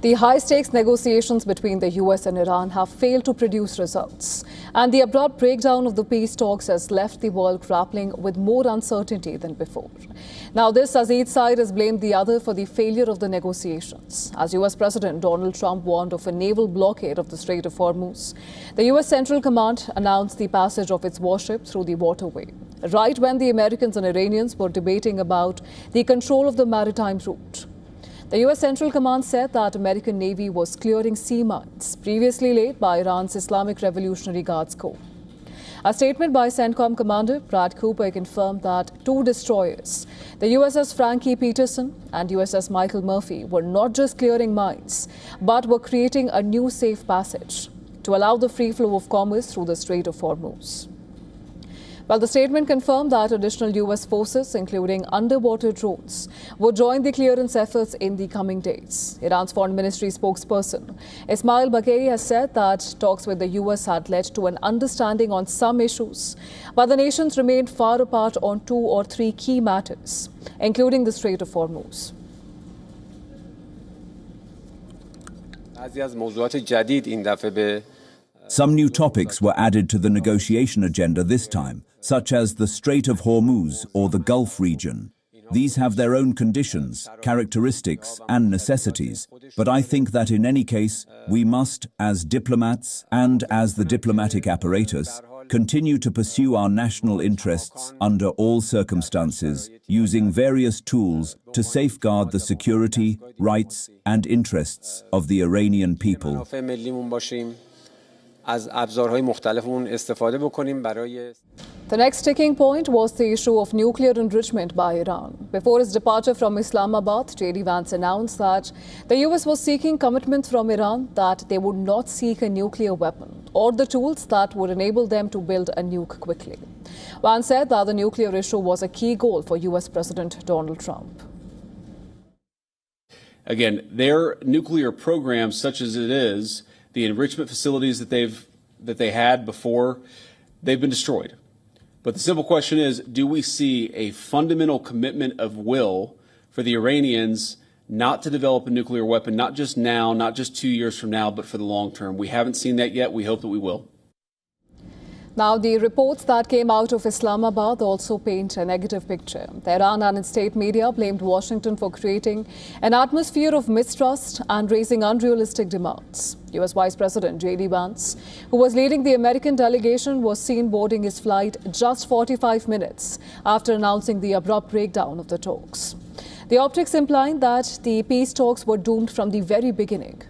The high-stakes negotiations between the US and Iran have failed to produce results, and the abrupt breakdown of the peace talks has left the world grappling with more uncertainty than before. Now this as each side has blamed the other for the failure of the negotiations. As US President Donald Trump warned of a naval blockade of the Strait of Hormuz, the US Central Command announced the passage of its warship through the waterway, right when the Americans and Iranians were debating about the control of the maritime route. The US Central Command said that American Navy was clearing sea mines previously laid by Iran's Islamic Revolutionary Guards Corps. A statement by CENTCOM Commander Brad Cooper confirmed that 2 destroyers, the USS Frankie Peterson and USS Michael Murphy, were not just clearing mines, but were creating a new safe passage to allow the free flow of commerce through the Strait of Hormuz. Well, the statement confirmed that additional US forces, including underwater drones, would join the clearance efforts in the coming days. Iran's Foreign Ministry spokesperson Ismail Bagheri has said that talks with the US had led to an understanding on some issues, but the nations remained far apart on 2 or 3 key matters, including the Strait of Hormuz. Some new topics were added to the negotiation agenda this time, such as the Strait of Hormuz or the Gulf region. These have their own conditions, characteristics, and necessities, but I think that in any case, we must, as diplomats and as the diplomatic apparatus, continue to pursue our national interests under all circumstances, using various tools to safeguard the security, rights, and interests of the Iranian people. The next sticking point was the issue of nuclear enrichment by Iran. Before his departure from Islamabad, JD Vance announced that the US was seeking commitments from Iran that they would not seek a nuclear weapon or the tools that would enable them to build a nuke quickly. Vance said that the nuclear issue was a key goal for US President Donald Trump. Again, their nuclear program, such as it is, the enrichment facilities that they had before, they've been destroyed. But the simple question is, do we see a fundamental commitment of will for the Iranians not to develop a nuclear weapon, not just now, not just 2 years from now, but for the long term? We haven't seen that yet. We hope that we will. Now, the reports that came out of Islamabad also paint a negative picture. Tehran and its state media blamed Washington for creating an atmosphere of mistrust and raising unrealistic demands. US Vice President JD Vance, who was leading the American delegation, was seen boarding his flight just 45 minutes after announcing the abrupt breakdown of the talks. The optics implying that the peace talks were doomed from the very beginning.